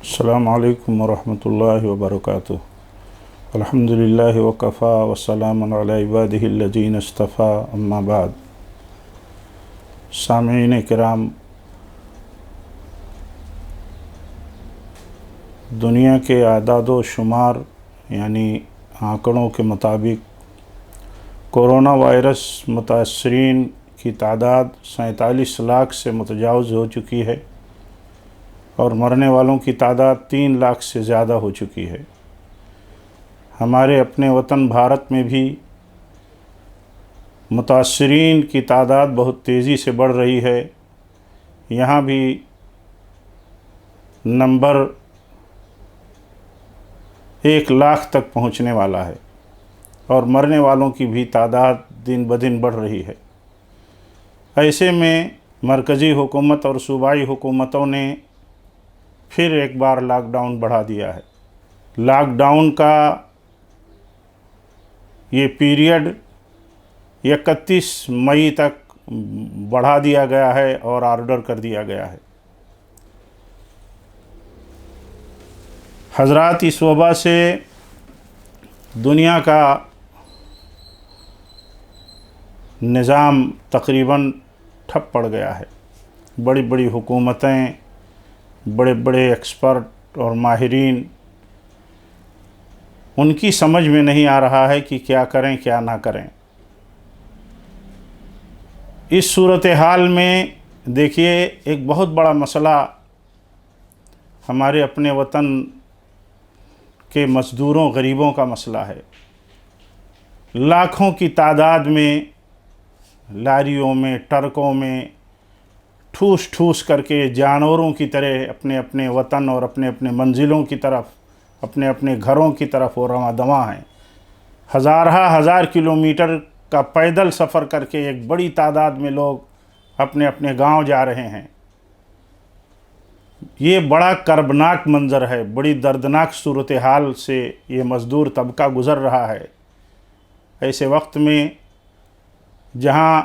السلام علیکم ورحمۃ اللہ وبرکاتہ۔ الحمدللہ وکفا وسلام علی عبادہ الذین اصطفیٰ، اما بعد۔ سامعین کرام، دنیا کے اعداد و شمار یعنی آنکڑوں کے مطابق کورونا وائرس متاثرین کی تعداد 47 لاکھ سے متجاوز ہو چکی ہے اور مرنے والوں کی تعداد 3 لاکھ سے زیادہ ہو چکی ہے۔ ہمارے اپنے وطن بھارت میں بھی متاثرین کی تعداد بہت تیزی سے بڑھ رہی ہے۔ یہاں بھی نمبر 1 لاکھ تک پہنچنے والا ہے اور مرنے والوں کی بھی تعداد دن بدن بڑھ رہی ہے۔ ایسے میں مرکزی حکومت اور صوبائی حکومتوں نے پھر ایک بار لاک ڈاؤن بڑھا دیا ہے۔ لاک ڈاؤن کا یہ پیریڈ 31 مئی تک بڑھا دیا گیا ہے اور آرڈر کر دیا گیا ہے۔ حضرات، اس وبا سے دنیا کا نظام تقریباً ٹھپ پڑ گیا ہے۔ بڑی بڑی حکومتیں، بڑے بڑے ایکسپرٹ اور ماہرین، ان کی سمجھ میں نہیں آ رہا ہے کہ کیا کریں کیا نہ کریں۔ اس صورتحال میں دیکھیے، ایک بہت بڑا مسئلہ ہمارے اپنے وطن کے مزدوروں غریبوں کا مسئلہ ہے۔ لاکھوں کی تعداد میں لاریوں میں، ٹرکوں میں ٹھوس ٹھوس کر کے جانوروں کی طرح اپنے اپنے وطن اور اپنے اپنے منزلوں کی طرف، اپنے اپنے گھروں کی طرف وہ رواں دواں ہیں۔ ہزار کلومیٹر کا پیدل سفر کر کے ایک بڑی تعداد میں لوگ اپنے اپنے گاؤں جا رہے ہیں۔ یہ بڑا کربناک منظر ہے، بڑی دردناک صورتحال سے یہ مزدور طبقہ گزر رہا ہے۔ ایسے وقت میں جہاں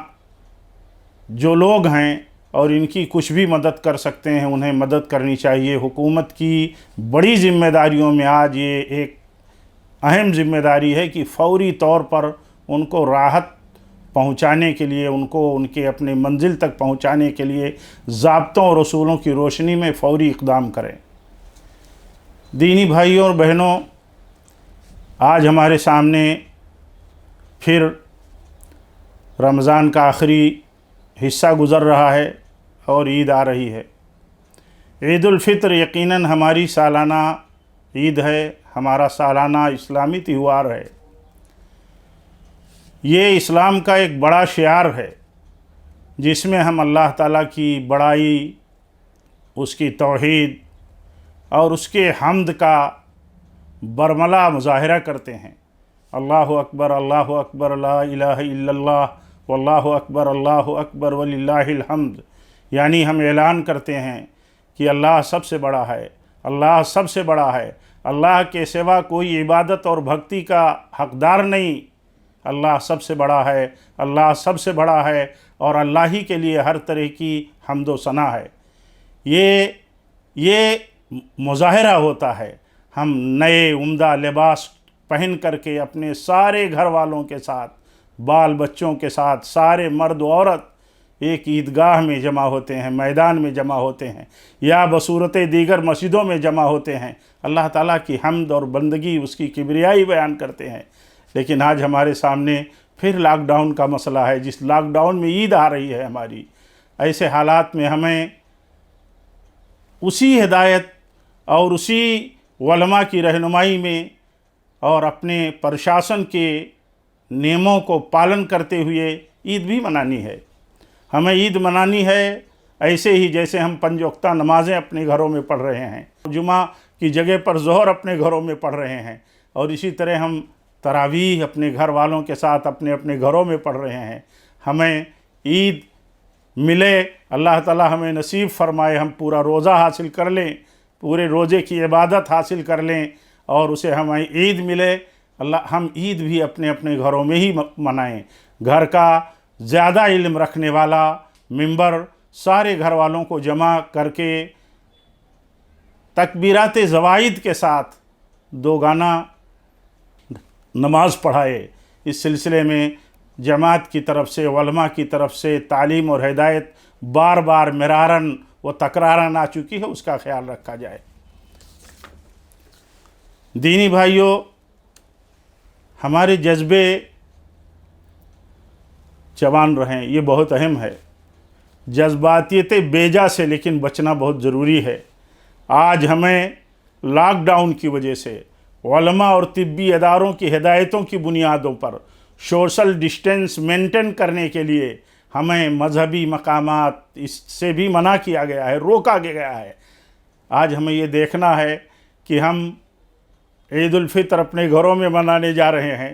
جو لوگ ہیں اور ان کی کچھ بھی مدد کر سکتے ہیں، انہیں مدد کرنی چاہیے۔ حکومت کی بڑی ذمہ داریوں میں آج یہ ایک اہم ذمہ داری ہے کہ فوری طور پر ان کو راحت پہنچانے کے لیے، ان کو ان کے اپنے منزل تک پہنچانے کے لیے ضابطوں اور اصولوں کی روشنی میں فوری اقدام کریں۔ دینی بھائیوں اور بہنوں، آج ہمارے سامنے پھر رمضان کا آخری حصہ گزر رہا ہے اور عید آ رہی ہے۔ عید الفطر یقیناً ہماری سالانہ عید ہے، ہمارا سالانہ اسلامی تہوار ہے۔ یہ اسلام کا ایک بڑا شعار ہے جس میں ہم اللہ تعالیٰ کی بڑائی، اس کی توحید اور اس کے حمد کا برملا مظاہرہ کرتے ہیں۔ اللہ اکبر، اللہ اکبر، لا الہ الا اللہ، واللہ اکبر، اللہ اکبر وللہ الحمد۔ یعنی ہم اعلان کرتے ہیں کہ اللہ سب سے بڑا ہے، اللہ سب سے بڑا ہے، اللہ کے سوا کوئی عبادت اور بھکتی کا حقدار نہیں، اللہ سب سے بڑا ہے، اللہ سب سے بڑا ہے اور اللہ ہی کے لیے ہر طرح کی حمد و ثنا ہے۔ یہ مظاہرہ ہوتا ہے۔ ہم نئے عمدہ لباس پہن کر کے اپنے سارے گھر والوں کے ساتھ، بال بچوں کے ساتھ، سارے مرد و عورت ایک عیدگاہ میں جمع ہوتے ہیں، میدان میں جمع ہوتے ہیں یا بصورت دیگر مسجدوں میں جمع ہوتے ہیں، اللہ تعالیٰ کی حمد اور بندگی، اس کی کبریائی بیان کرتے ہیں۔ لیکن آج ہمارے سامنے پھر لاک ڈاؤن کا مسئلہ ہے، جس لاک ڈاؤن میں عید آ رہی ہے ہماری۔ ایسے حالات میں ہمیں اسی ہدایت اور اسی علماء کی رہنمائی میں اور اپنے پرشاسن کے نعموں کو پالن کرتے ہوئے عید بھی منانی ہے۔ ہمیں عید منانی ہے ایسے ہی جیسے ہم 5 وقتہ نمازیں اپنے گھروں میں پڑھ رہے ہیں، جمعہ کی جگہ پر ظہر اپنے گھروں میں پڑھ رہے ہیں، اور اسی طرح ہم تراویح اپنے گھر والوں کے ساتھ اپنے اپنے گھروں میں پڑھ رہے ہیں۔ ہمیں عید ملے، اللہ تعالی ہمیں نصیب فرمائے، ہم پورا روزہ حاصل کر لیں، پورے روزے کی عبادت حاصل کر لیں اور اسے ہمیں عید ملے۔ ہم عید بھی اپنے اپنے گھروں میں ہی منائیں۔ گھر کا زیادہ علم رکھنے والا ممبر سارے گھر والوں کو جمع کر کے تکبیرات زوائد کے ساتھ دوگانہ نماز پڑھائے۔ اس سلسلے میں جماعت کی طرف سے، علماء کی طرف سے تعلیم اور ہدایت بار بار مرارن و تکرارن آ چکی ہے، اس کا خیال رکھا جائے۔ دینی بھائیوں، ہمارے جذبے جوان رہیں، یہ بہت اہم ہے۔ جذباتیت بیجا سے لیکن بچنا بہت ضروری ہے۔ آج ہمیں لاک ڈاؤن کی وجہ سے علماء اور طبی اداروں کی ہدایتوں کی بنیادوں پر سوشل ڈسٹینس مینٹین کرنے کے لیے ہمیں مذہبی مقامات اس سے بھی منع کیا گیا ہے، روکا گیا ہے۔ آج ہمیں یہ دیکھنا ہے کہ ہم عید الفطر اپنے گھروں میں منانے جا رہے ہیں،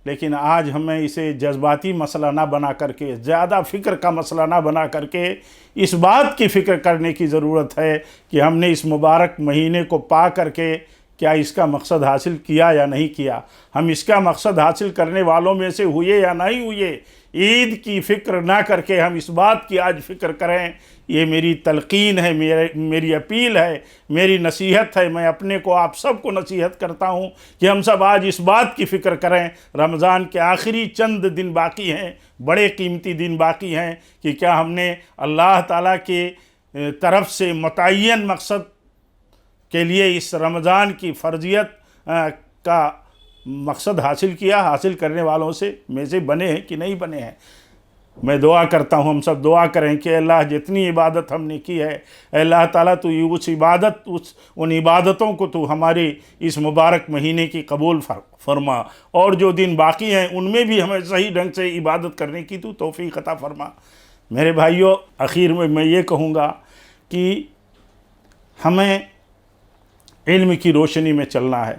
لیکن آج ہمیں اسے جذباتی مسئلہ نہ بنا کر کے، زیادہ فکر کا مسئلہ نہ بنا کر کے اس بات کی فکر کرنے کی ضرورت ہے کہ ہم نے اس مبارک مہینے کو پا کر کے کیا اس کا مقصد حاصل کیا یا نہیں کیا، ہم اس کا مقصد حاصل کرنے والوں میں سے ہوئے یا نہیں ہوئے۔ عید کی فکر نہ کر کے ہم اس بات کی آج فکر کریں۔ یہ میری تلقین ہے، میری اپیل ہے، میری نصیحت ہے۔ میں اپنے کو، آپ سب کو نصیحت کرتا ہوں کہ ہم سب آج اس بات کی فکر کریں، رمضان کے آخری چند دن باقی ہیں، بڑے قیمتی دن باقی ہیں، کہ کیا ہم نے اللہ تعالیٰ کے طرف سے متعین مقصد کے لیے اس رمضان کی فرضیت کا مقصد حاصل کیا، حاصل کرنے والوں میں سے بنے ہیں کہ نہیں بنے ہیں۔ میں دعا کرتا ہوں، ہم سب دعا کریں کہ اللہ جتنی عبادت ہم نے کی ہے، اے اللہ تعالیٰ تو ان عبادتوں کو تو ہماری اس مبارک مہینے کی قبول فرما، اور جو دن باقی ہیں ان میں بھی ہمیں صحیح ڈھنگ سے عبادت کرنے کی تو توفیق عطا فرما۔ میرے بھائیوں، آخر میں یہ کہوں گا کہ ہمیں علم کی روشنی میں چلنا ہے،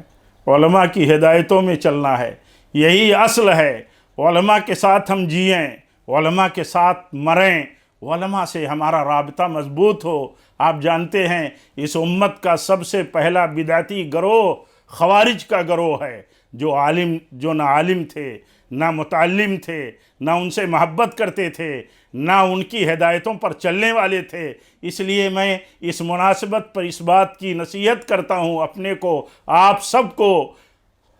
علماء کی ہدایتوں میں چلنا ہے، یہی اصل ہے۔ علماء کے ساتھ ہم جئیں، علماء کے ساتھ مریں، علماء سے ہمارا رابطہ مضبوط ہو۔ آپ جانتے ہیں اس امت کا سب سے پہلا بدعتی گروہ خوارج کا گروہ ہے، جو نہ عالم تھے، نہ متعلم تھے، نہ ان سے محبت کرتے تھے، نہ ان کی ہدایتوں پر چلنے والے تھے۔ اس لیے میں اس مناسبت پر اس بات کی نصیحت کرتا ہوں اپنے کو، آپ سب کو،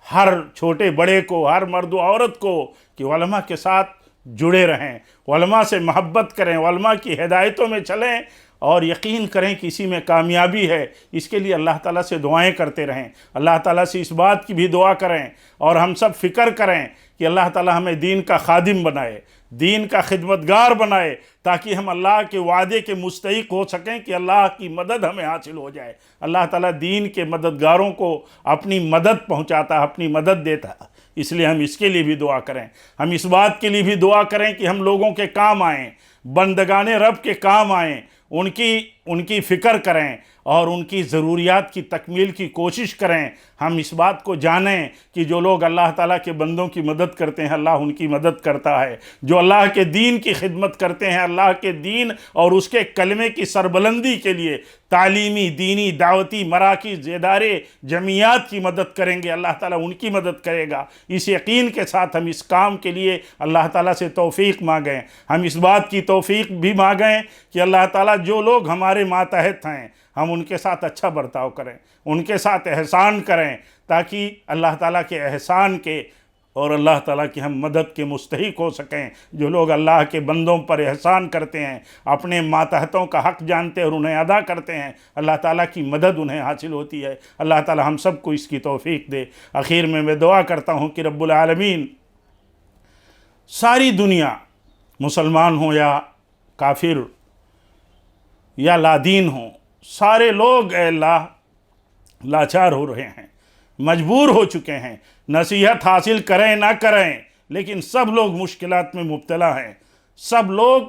ہر چھوٹے بڑے کو، ہر مرد و عورت کو، کہ علماء کے ساتھ جڑے رہیں، علماء سے محبت کریں، علماء کی ہدایتوں میں چلیں، اور یقین کریں کہ اسی میں کامیابی ہے۔ اس کے لیے اللہ تعالیٰ سے دعائیں کرتے رہیں، اللہ تعالیٰ سے اس بات کی بھی دعا کریں، اور ہم سب فکر کریں کہ اللہ تعالیٰ ہمیں دین کا خادم بنائے، دین کا خدمتگار بنائے، تاکہ ہم اللہ کے وعدے کے مستحق ہو سکیں کہ اللہ کی مدد ہمیں حاصل ہو جائے۔ اللہ تعالیٰ دین کے مددگاروں کو اپنی مدد پہنچاتا، اپنی مدد دیتا، اس لیے ہم اس کے لیے بھی دعا کریں۔ ہم اس بات کے لیے بھی دعا کریں کہ ہم لوگوں کے کام آئیں، بندگان رب کے کام آئیں، ان کی فکر کریں اور ان کی ضروریات کی تکمیل کی کوشش کریں۔ ہم اس بات کو جانیں کہ جو لوگ اللہ تعالیٰ کے بندوں کی مدد کرتے ہیں، اللہ ان کی مدد کرتا ہے۔ جو اللہ کے دین کی خدمت کرتے ہیں، اللہ کے دین اور اس کے کلمے کی سربلندی کے لیے تعلیمی، دینی، دعوتی مراکز، ادارے، جمعیات کی مدد کریں گے، اللہ تعالیٰ ان کی مدد کرے گا۔ اس یقین کے ساتھ ہم اس کام کے لیے اللہ تعالیٰ سے توفیق مانگیں۔ ہم اس بات کی توفیق بھی مانگیں کہ اللہ تعالیٰ جو لوگ ہمارے ماتحت ہیں، ہم ان کے ساتھ اچھا برتاؤ کریں، ان کے ساتھ احسان کریں، تاکہ اللہ تعالیٰ کے احسان کے اور اللہ تعالیٰ کی ہم مدد کے مستحق ہو سکیں۔ جو لوگ اللہ کے بندوں پر احسان کرتے ہیں، اپنے ماتحتوں کا حق جانتے اور انہیں ادا کرتے ہیں، اللہ تعالیٰ کی مدد انہیں حاصل ہوتی ہے۔ اللہ تعالیٰ ہم سب کو اس کی توفیق دے۔ آخر میں دعا کرتا ہوں کہ رب العالمین ساری دنیا، مسلمان ہوں یا کافر یا لادین ہوں، سارے لوگ اے اللہ لاچار ہو رہے ہیں، مجبور ہو چکے ہیں، نصیحت حاصل کریں نہ کریں، لیکن سب لوگ مشکلات میں مبتلا ہیں۔ سب لوگ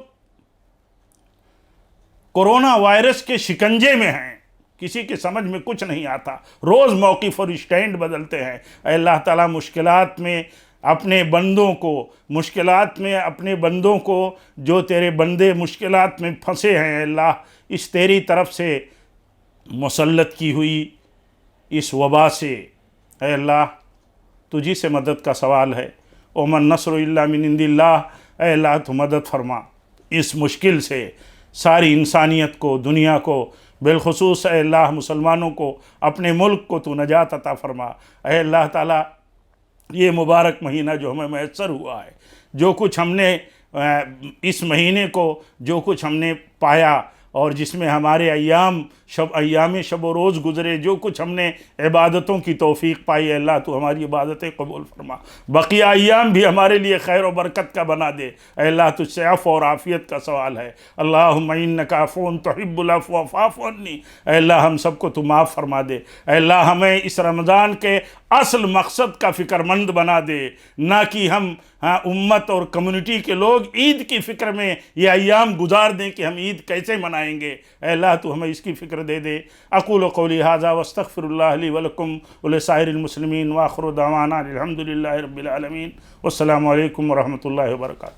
کورونا وائرس کے شکنجے میں ہیں، کسی کے سمجھ میں کچھ نہیں آتا، روز موقف اور اسٹینڈ بدلتے ہیں۔ اے اللہ تعالیٰ مشکلات میں اپنے بندوں کو جو تیرے بندے مشکلات میں پھنسے ہیں، اے اللہ اس تیری طرف سے مسلط کی ہوئی اس وبا سے، اے اللہ تجھی سے مدد کا سوال ہے۔ وَمَن نَّصْرُ إِلَّا مِنْ عِندِ اللَّهِ، اے اللہ تو مدد فرما اس مشکل سے، ساری انسانیت کو، دنیا کو، بالخصوص اے اللہ مسلمانوں کو، اپنے ملک کو تو نجات عطا فرما۔ اے اللہ تعالیٰ یہ مبارک مہینہ جو ہمیں میسر ہوا ہے، جو کچھ ہم نے اس مہینے کو جو کچھ ہم نے پایا اور جس میں ہمارے ایام شب و روز گزرے، جو کچھ ہم نے عبادتوں کی توفیق پائی، اے اللہ تو ہماری عبادتیں قبول فرما، بقیہ ایام بھی ہمارے لیے خیر و برکت کا بنا دے۔ اے اللہ تجھ سے عفو اور عافیت کا سوال ہے۔ اللہم انک عفو تحب العفو فاعف عنی، اے اللہ ہم سب کو تو معاف فرما دے۔ اے اللہ ہمیں اس رمضان کے اصل مقصد کا فکر مند بنا دے، نہ کہ ہم امت اور کمیونٹی کے لوگ عید کی فکر میں یہ ایام گزار دیں کہ ہم عید کیسے منائیں گے۔ اے اللہ تو ہمیں اس کی فکر دے دے۔ اقول قولی ھذا واستغفر اللہ لی ولکم ولسائر المسلمین، وآخر دعوانا الحمد للہ رب العالمین، والسلام علیکم ورحمۃ اللہ وبرکاتہ۔